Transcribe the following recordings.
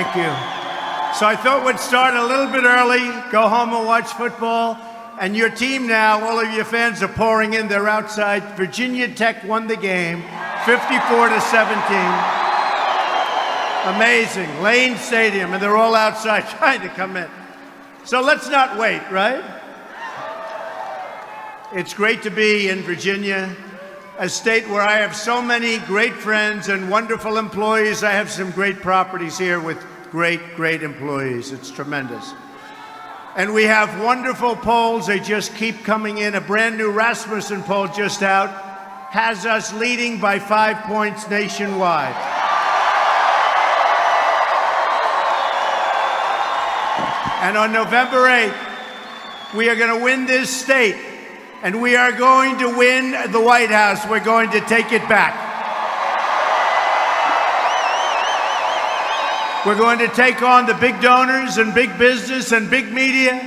Thank you. So I thought we'd start a little bit early, go home and watch football. And your team now, all of your fans are pouring in. They're outside. Virginia Tech won the game, 54-17. Amazing. Lane Stadium, and they're all outside trying to come in. So let's not wait, right? It's great to be in Virginia, a state where I have so many great friends and wonderful employees. I have some great properties here with great employees. It's tremendous. And we have wonderful polls. They just keep coming in. A brand new Rasmussen poll just out has us leading by 5 points nationwide. And on November 8th, we are going to win this state, and we are going to win the White House. We're going to take it back. We're going to take on the big donors and big business and big media.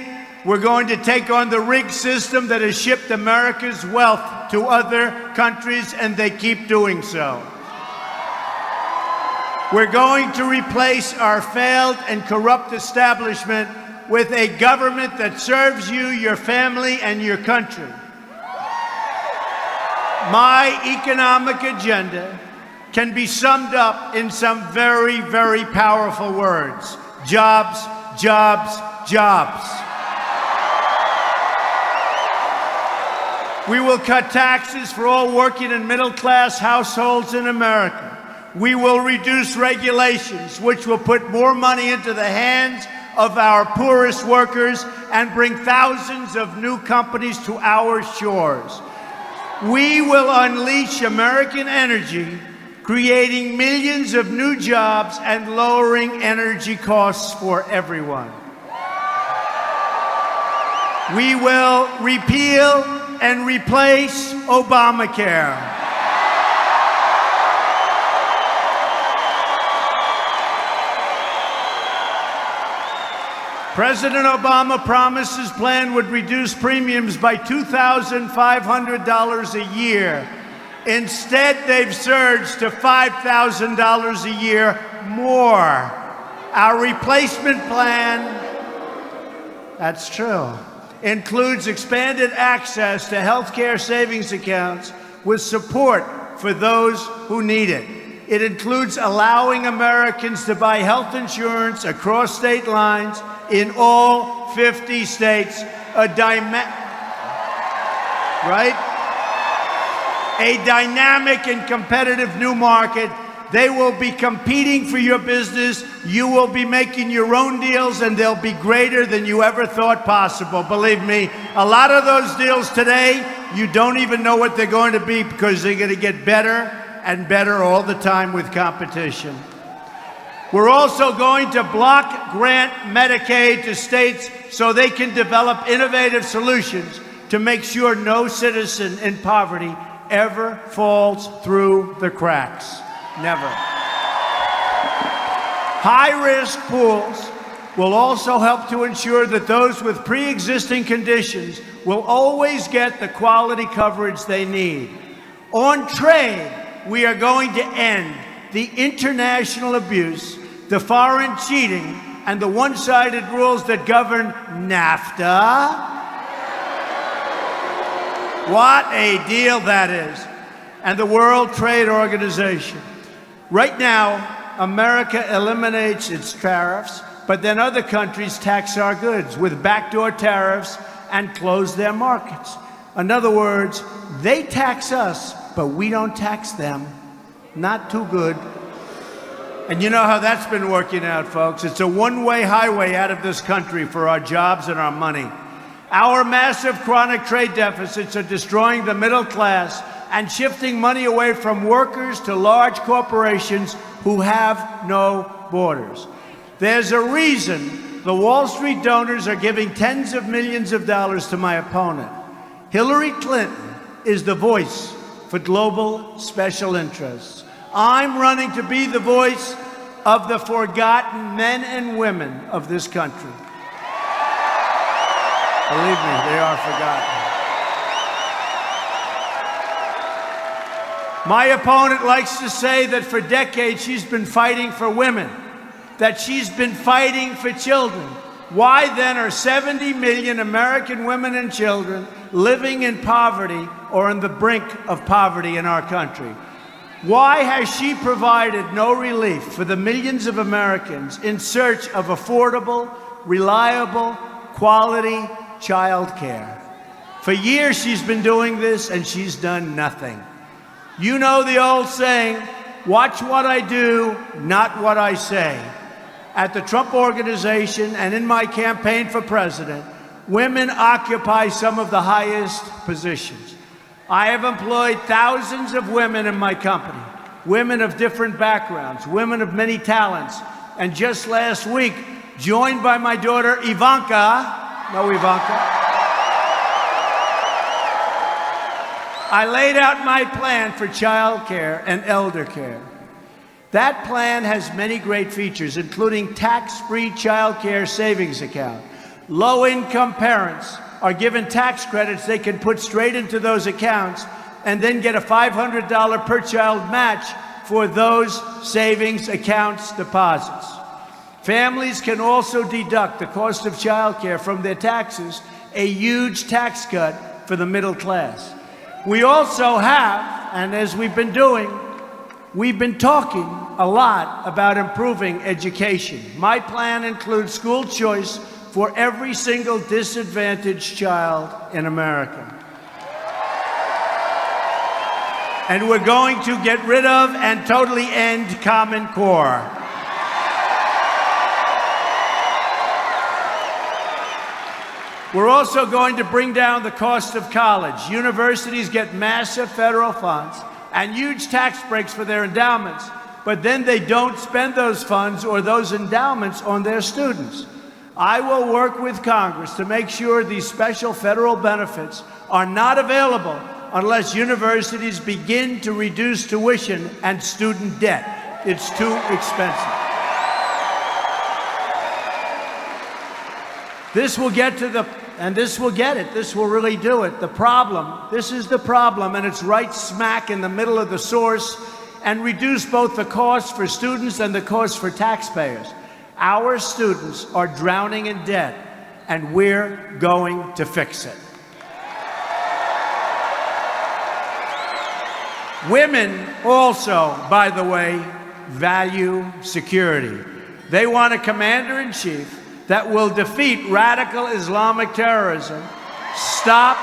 We're going to take on the rigged system that has shipped America's wealth to other countries, and they keep doing so. We're going to replace our failed and corrupt establishment with a government that serves you, your family, and your country. My economic agenda can be summed up in some very powerful words. Jobs, jobs, jobs. We will cut taxes for all working and middle-class households in America. We will reduce regulations, which will put more money into the hands of our poorest workers and bring thousands of new companies to our shores. We will unleash American energy, creating millions of new jobs and lowering energy costs for everyone. We will repeal and replace Obamacare. President Obama promised his plan would reduce premiums by $2,500 a year. Instead, they've surged to $5,000 a year more. Our replacement plan, that's true, includes expanded access to health care savings accounts with support for those who need it. It includes allowing Americans to buy health insurance across state lines in all 50 states, a dynamic and competitive new market. They will be competing for your business. You will be making your own deals, and they'll be greater than you ever thought possible. Believe me, a lot of those deals today, you don't even know what they're going to be because they're going to get better and better all the time with competition. We're also going to block grant Medicaid to states so they can develop innovative solutions to make sure no citizen in poverty ever falls through the cracks. Never. High-risk pools will also help to ensure that those with pre-existing conditions will always get the quality coverage they need. On trade, we are going to end the international abuse, the foreign cheating, and the one-sided rules that govern NAFTA. What a deal that is. And the World Trade Organization. Right now, America eliminates its tariffs, but then other countries tax our goods with backdoor tariffs and close their markets. In other words, they tax us, but we don't tax them. Not too good. And you know how that's been working out, folks. It's a one-way highway out of this country for our jobs and our money. Our massive chronic trade deficits are destroying the middle class and shifting money away from workers to large corporations who have no borders. There's a reason the Wall Street donors are giving tens of millions of dollars to my opponent. Hillary Clinton is the voice for global special interests. I'm running to be the voice of the forgotten men and women of this country. Believe me, they are forgotten. My opponent likes to say that for decades she's been fighting for women. that she's been fighting for children. Why then are 70 million American women and children living in poverty or on the brink of poverty in our country? Why has she provided no relief for the millions of Americans in search of affordable, reliable, quality child care? For years she's been doing this and she's done nothing. You know the old saying, watch what I do, not what I say. At the Trump Organization and in my campaign for president, women occupy some of the highest positions. I have employed thousands of women in my company, women of different backgrounds, women of many talents, and just last week, joined by my daughter Ivanka, know Ivanka, I laid out my plan for child care and elder care. That plan has many great features, including tax-free child care savings account. Low-income parents are given tax credits they can put straight into those accounts and then get a $500 per child match for those savings accounts deposits. Families can also deduct the cost of child care from their taxes, a huge tax cut for the middle class. We also have, and as we've been talking a lot about improving education. My plan includes school choice for every single disadvantaged child in America. And we're going to get rid of and totally end Common Core. We're also going to bring down the cost of college. Universities get massive federal funds and huge tax breaks for their endowments, but then they don't spend those funds or those endowments on their students. I will work with Congress to make sure these special federal benefits are not available unless universities begin to reduce tuition and student debt. It's too expensive. This will get to this will really do it. This is the problem, and it's right smack in the middle of the source, and reduce both the cost for students and the cost for taxpayers. Our students are drowning in debt, and we're going to fix it. Women also, by the way, value security. They want a commander-in-chief that will defeat radical Islamic terrorism, stop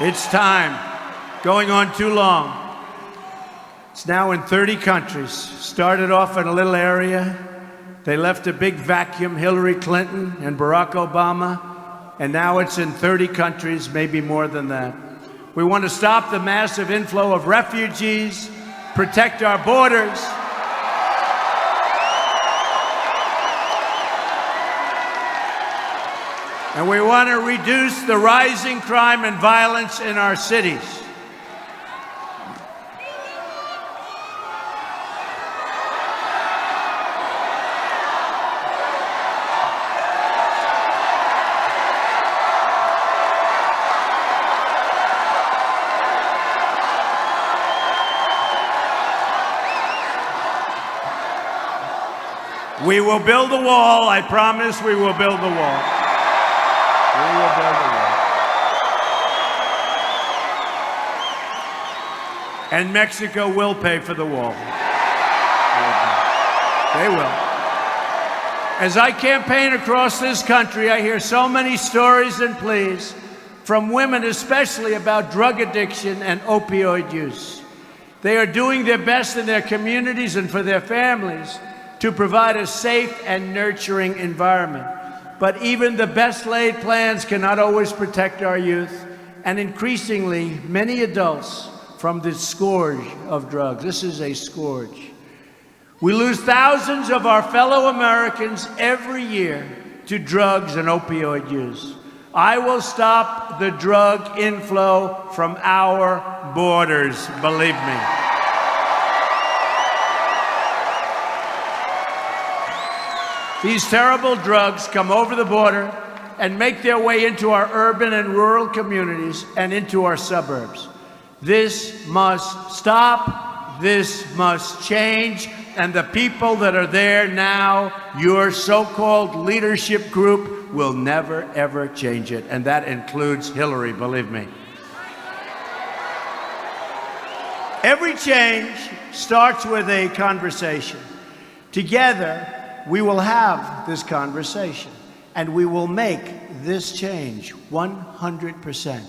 It's time. Going on too long. It's now in 30 countries. Started off in a little area. They left a big vacuum, Hillary Clinton and Barack Obama, and now it's in 30 countries, maybe more than that. We want to stop the massive inflow of refugees, protect our borders, and we want to reduce the rising crime and violence in our cities. We will build a wall. I promise we will build the wall. We will build the wall. And Mexico will pay for the wall. They will. As I campaign across this country, I hear so many stories and pleas from women, especially about drug addiction and opioid use. They are doing their best in their communities and for their families to provide a safe and nurturing environment. But even the best laid plans cannot always protect our youth, and increasingly many adults from this scourge of drugs. This is a scourge. We lose thousands of our fellow Americans every year to drugs and opioid use. I will stop the drug inflow from our borders, believe me. These terrible drugs come over the border and make their way into our urban and rural communities and into our suburbs. This must stop. This must change. And the people that are there now, your so-called leadership group, will never, ever change it. And that includes Hillary, believe me. Every change starts with a conversation. Together, we will have this conversation, and we will make this change 100%.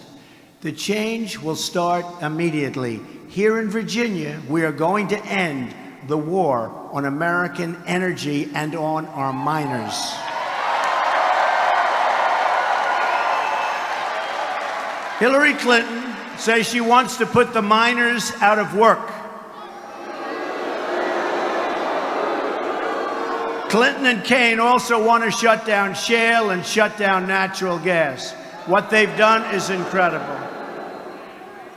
The change will start immediately. Here in Virginia, we are going to end the war on American energy and on our miners. Hillary Clinton says she wants to put the miners out of work. Clinton and Kaine also want to shut down shale and shut down natural gas. What they've done is incredible.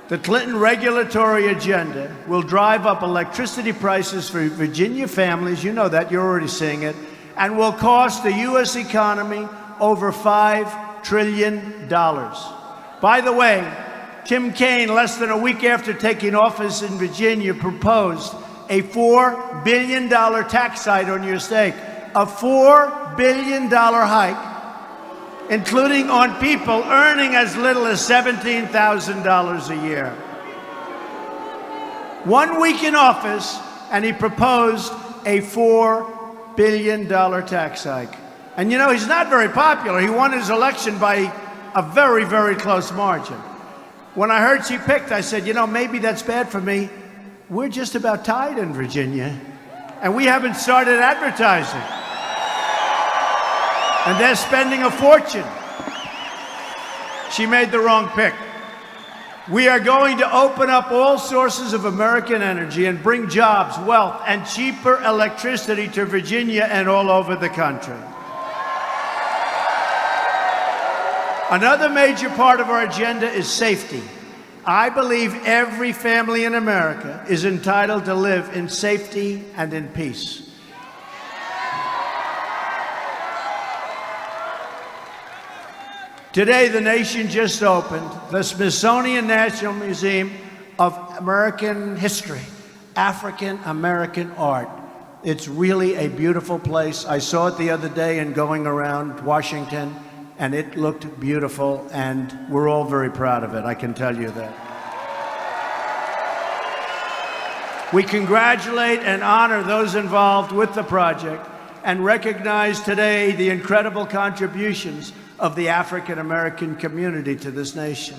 The Clinton regulatory agenda will drive up electricity prices for Virginia families, you know that, you're already seeing it, and will cost the U.S. economy over $5 trillion. By the way, Tim Kaine, less than a week after taking office in Virginia, proposed a $4 billion tax hike on your stake, a $4 billion hike, including on people earning as little as $17,000 a year. 1 week in office, and he proposed a $4 billion tax hike. And you know, he's not very popular. He won his election by a very, very close margin. When I heard she picked, I said, you know, maybe that's bad for me. We're just about tied in Virginia, and we haven't started advertising. And they're spending a fortune. She made the wrong pick. We are going to open up all sources of American energy and bring jobs, wealth, and cheaper electricity to Virginia and all over the country. Another major part of our agenda is safety. I believe every family in America is entitled to live in safety and in peace. Today, the nation just opened the Smithsonian National Museum of American History, African American art. It's really a beautiful place. I saw it the other day in going around Washington, and it looked beautiful, and we're all very proud of it, I can tell you that. We congratulate and honor those involved with the project and recognize today the incredible contributions of the African American community to this nation.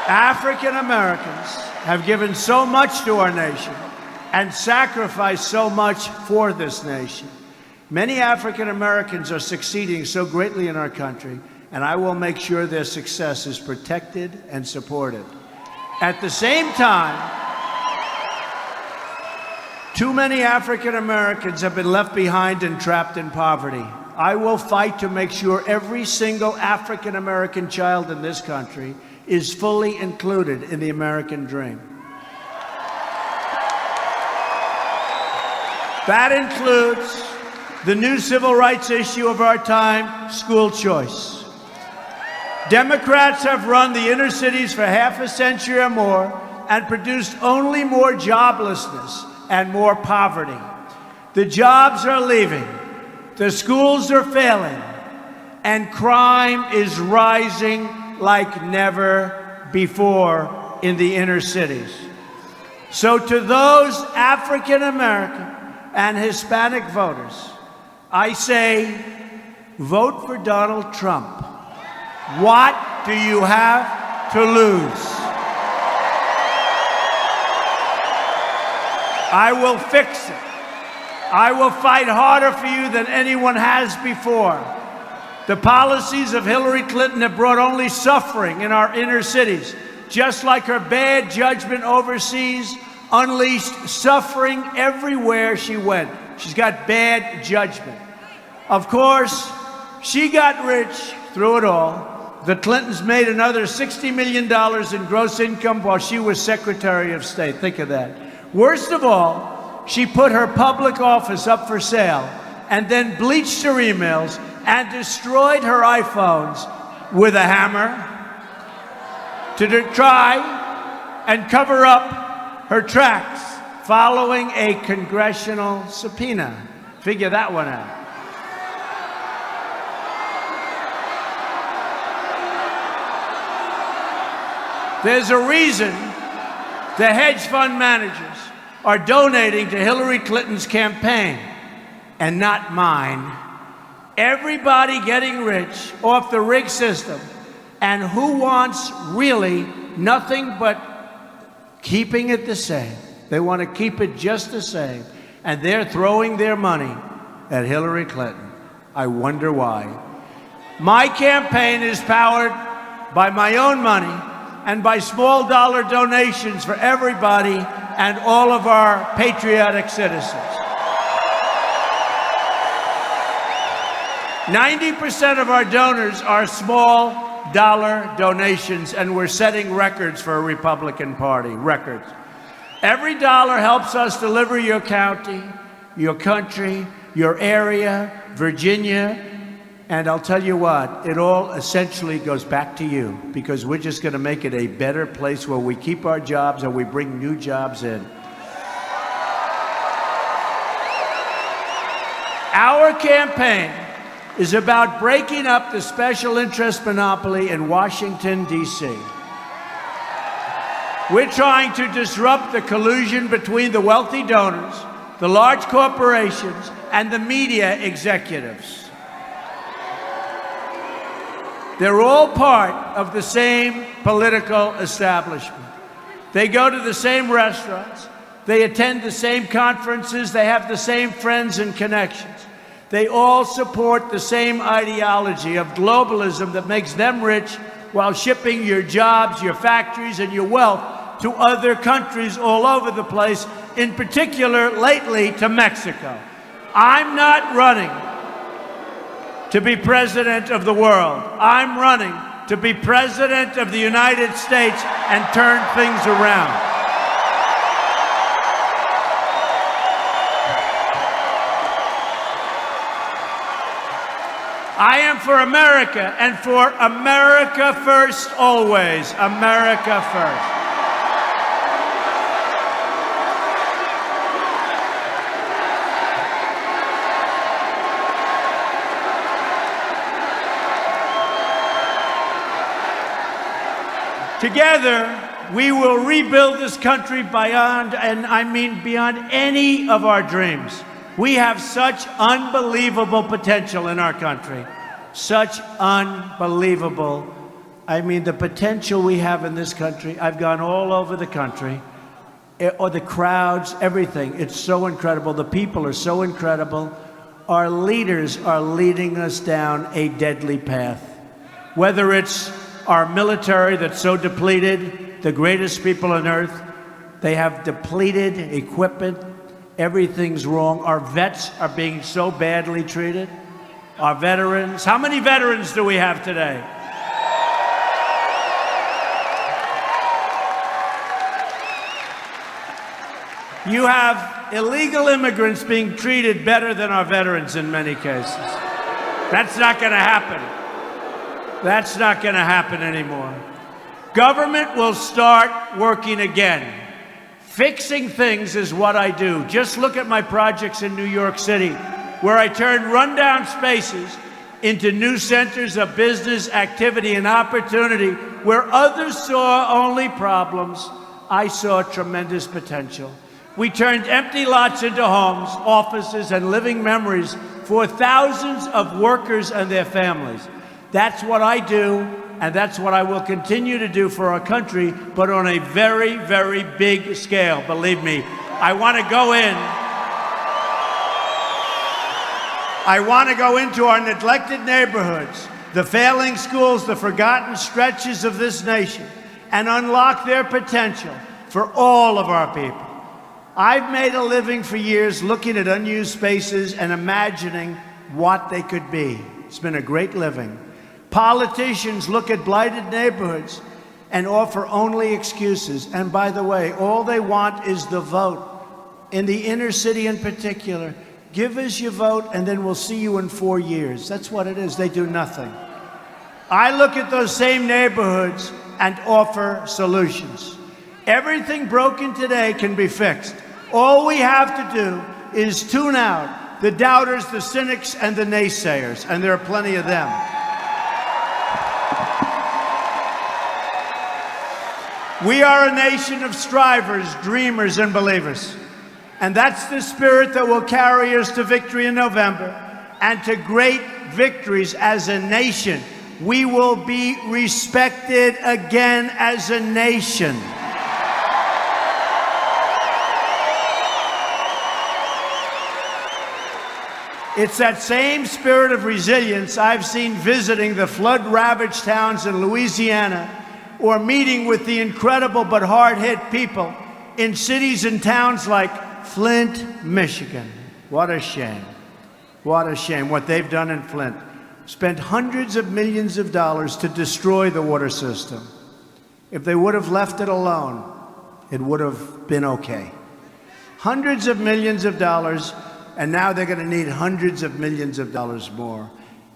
African Americans have given so much to our nation and sacrificed so much for this nation. Many African Americans are succeeding so greatly in our country, and I will make sure their success is protected and supported. At the same time, too many African Americans have been left behind and trapped in poverty. I will fight to make sure every single African American child in this country is fully included in the American dream. That includes the new civil rights issue of our time, school choice. Democrats have run the inner cities for half a century or more and produced only more joblessness and more poverty. The jobs are leaving, the schools are failing, and crime is rising like never before in the inner cities. So to those African American and Hispanic voters, I say, vote for Donald Trump. What do you have to lose? I will fix it. I will fight harder for you than anyone has before. The policies of Hillary Clinton have brought only suffering in our inner cities, just like her bad judgment overseas unleashed suffering everywhere she went. She's got bad judgment. Of course, she got rich through it all. The Clintons made another $60 million in gross income while she was Secretary of State. Think of that. Worst of all, she put her public office up for sale and then bleached her emails and destroyed her iPhones with a hammer. to try and cover up her tracks following a congressional subpoena. Figure that one out. There's a reason the hedge fund managers are donating to Hillary Clinton's campaign and not mine. Everybody getting rich off the rig system, and who wants really nothing but keeping it the same. They want to keep it just the same, and they're throwing their money at Hillary Clinton. I wonder why. My campaign is powered by my own money and by small dollar donations for everybody and all of our patriotic citizens. 90% of our donors are small dollar donations, and we're setting records for a Republican Party, records. Every dollar helps us deliver your county, your country, your area, Virginia, and I'll tell you what, it all essentially goes back to you, because we're just going to make it a better place where we keep our jobs and we bring new jobs in. Our campaign is about breaking up the special interest monopoly in Washington, D.C. We're trying to disrupt the collusion between the wealthy donors, the large corporations, and the media executives. They're all part of the same political establishment. They go to the same restaurants, they attend the same conferences, they have the same friends and connections. They all support the same ideology of globalism that makes them rich while shipping your jobs, your factories, and your wealth to other countries all over the place, in particular, lately, to Mexico. I'm not running to be president of the world. I'm running to be president of the United States and turn things around. I am for America, and for America first always. America first. Together, we will rebuild this country beyond, and I mean beyond any of our dreams. We have such unbelievable potential in our country. Such unbelievable. I mean, the potential we have in this country. I've gone all over the country. Or the crowds, everything. It's so incredible. The people are so incredible. Our leaders are leading us down a deadly path. Whether it's our military that's so depleted, the greatest people on earth, they have depleted equipment. Everything's wrong. Our vets are being so badly treated. Our veterans. How many veterans do we have today? You have illegal immigrants being treated better than our veterans in many cases. That's not going to happen. That's not going to happen anymore. Government will start working again. Fixing things is what I do. Just look at my projects in New York City, where I turn rundown spaces into new centers of business activity and opportunity. Where others saw only problems, I saw tremendous potential. We turned empty lots into homes, offices, and living memories for thousands of workers and their families. That's what I do, and that's what I will continue to do for our country, but on a very, very big scale. Believe me, I want to go in. I want to go into our neglected neighborhoods, the failing schools, the forgotten stretches of this nation, and unlock their potential for all of our people. I've made a living for years looking at unused spaces and imagining what they could be. It's been a great living. Politicians look at blighted neighborhoods and offer only excuses. And by the way, all they want is the vote. In the inner city in particular, give us your vote and then we'll see you in 4 years. That's what it is. They do nothing. I look at those same neighborhoods and offer solutions. Everything broken today can be fixed. All we have to do is tune out the doubters, the cynics, and the naysayers, and there are plenty of them. We are a nation of strivers, dreamers, and believers. And that's the spirit that will carry us to victory in November and to great victories as a nation. We will be respected again as a nation. It's that same spirit of resilience I've seen visiting the flood-ravaged towns in Louisiana or meeting with the incredible but hard-hit people in cities and towns like Flint, Michigan. What a shame. What a shame what they've done in Flint. Spent hundreds of millions of dollars to destroy the water system. If they would have left it alone, it would have been okay. Hundreds of millions of dollars, and now they're going to need hundreds of millions of dollars more.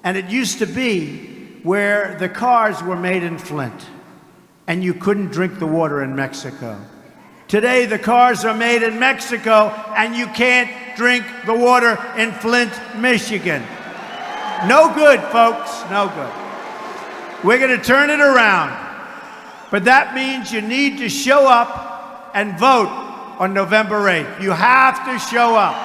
And it used to be where the cars were made in Flint, and you couldn't drink the water in Mexico. Today, the cars are made in Mexico, and you can't drink the water in Flint, Michigan. No good, folks, no good. We're going to turn it around. But that means you need to show up and vote on November 8th. You have to show up.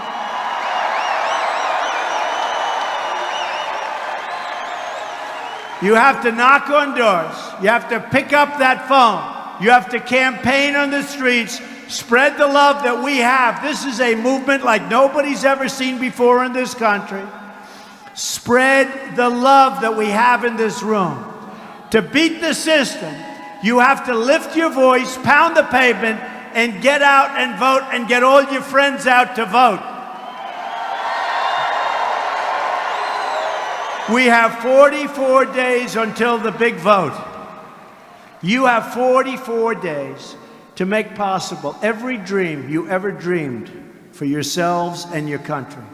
You have to knock on doors. You have to pick up that phone. You have to campaign on the streets. Spread the love that we have. This is a movement like nobody's ever seen before in this country. Spread the love that we have in this room. To beat the system, you have to lift your voice, pound the pavement, and get out and vote and get all your friends out to vote. We have 44 days until the big vote. You have 44 days to make possible every dream you ever dreamed for yourselves and your country.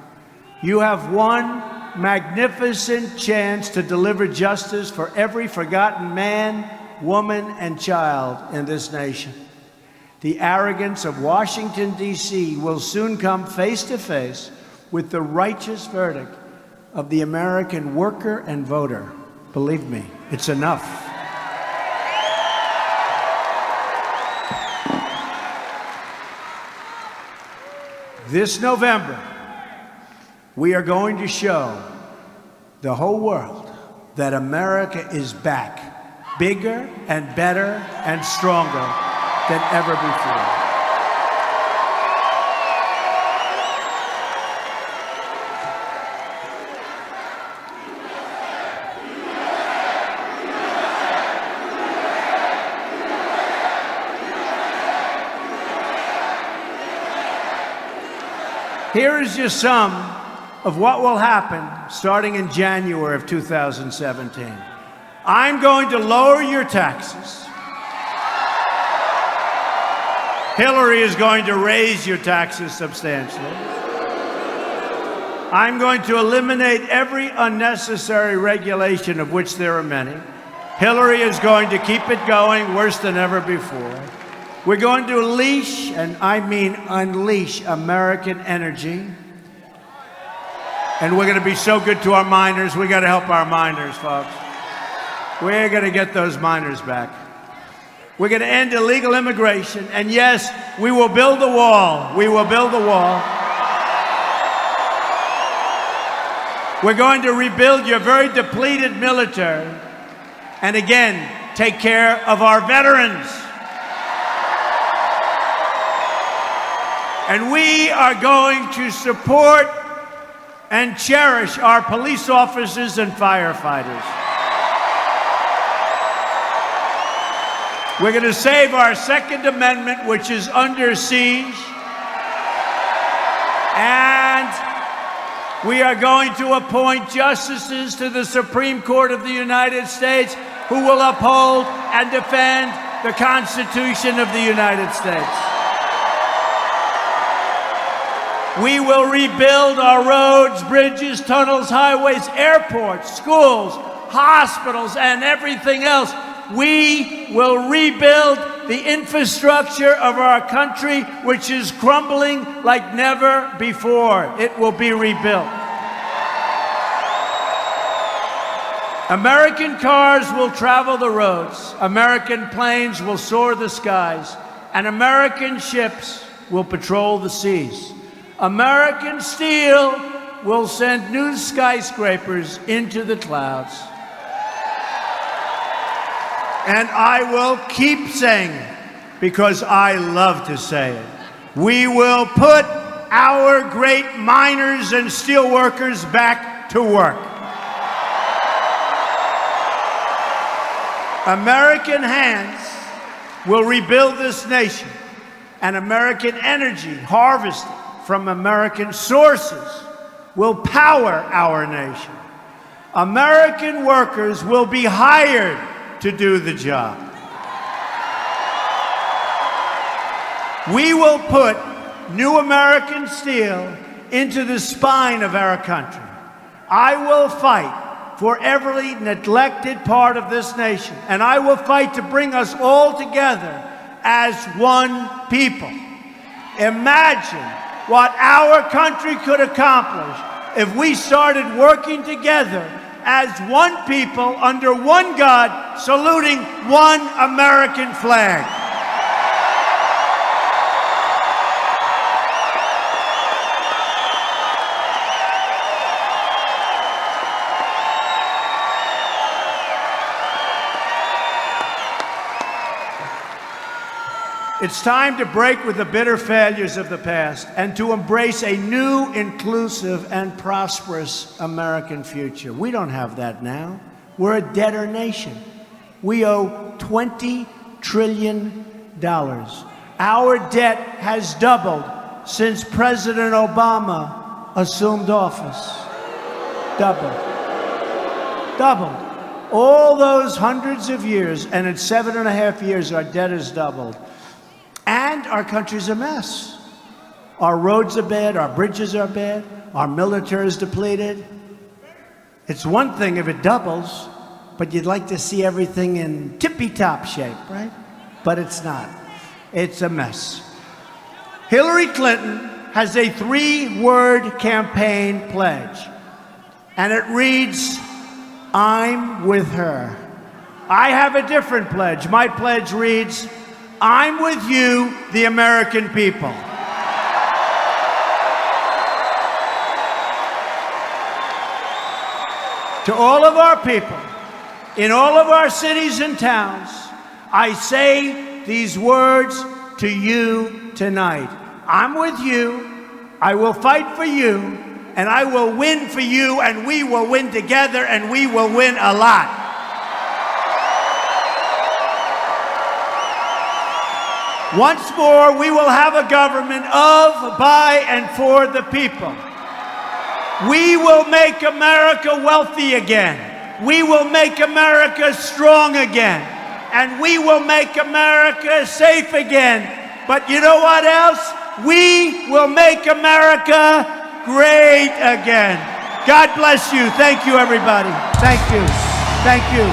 You have one magnificent chance to deliver justice for every forgotten man, woman, and child in this nation. The arrogance of Washington, D.C. will soon come face to face with the righteous verdict of the American worker and voter. Believe me, it's enough. This November, we are going to show the whole world that America is back, bigger and better and stronger than ever before. Here is just some of what will happen starting in January of 2017. I'm going to lower your taxes. Hillary is going to raise your taxes substantially. I'm going to eliminate every unnecessary regulation, of which there are many. Hillary is going to keep it going worse than ever before. We're going to unleash, and I mean unleash, American energy. And we're going to be so good to our miners. We got to help our miners, folks. We're going to get those miners back. We're going to end illegal immigration. And yes, we will build the wall. We will build the wall. We're going to rebuild your very depleted military. And again, take care of our veterans. And we are going to support and cherish our police officers and firefighters. We're going to save our Second Amendment, which is under siege. And we are going to appoint justices to the Supreme Court of the United States who will uphold and defend the Constitution of the United States. We will rebuild our roads, bridges, tunnels, highways, airports, schools, hospitals, and everything else. We will rebuild the infrastructure of our country, which is crumbling like never before. It will be rebuilt. American cars will travel the roads, American planes will soar the skies, and American ships will patrol the seas. American steel will send new skyscrapers into the clouds. And I will keep saying it, because I love to say it. We will put our great miners and steelworkers back to work. American hands will rebuild this nation, and American energy harvested from American sources will power our nation. American workers will be hired to do the job. We will put new American steel into the spine of our country. I will fight for every neglected part of this nation, and I will fight to bring us all together as one people. Imagine what our country could accomplish if we started working together as one people under one God, saluting one American flag. It's time to break with the bitter failures of the past and to embrace a new, inclusive, and prosperous American future. We don't have that now. We're a debtor nation. We owe $20 trillion. Our debt has doubled since President Obama assumed office. Doubled. All those hundreds of years, and in 7.5 years, our debt has doubled. And our country's a mess. Our roads are bad, our bridges are bad, our military is depleted. It's one thing if it doubles, but you'd like to see everything in tippy-top shape, right? But it's not. It's a mess. Hillary Clinton has a 3-word campaign pledge, and it reads, "I'm with her." I have a different pledge. My pledge reads, "I'm with you, the American people." To all of our people, in all of our cities and towns, I say these words to you tonight. I'm with you, I will fight for you, and I will win for you, and we will win together, and we will win a lot. Once more, we will have a government of, by, and for the people. We will make America wealthy again. We will make America strong again. And we will make America safe again. But you know what else? We will make America great again. God bless you. Thank you, everybody. Thank you. Thank you.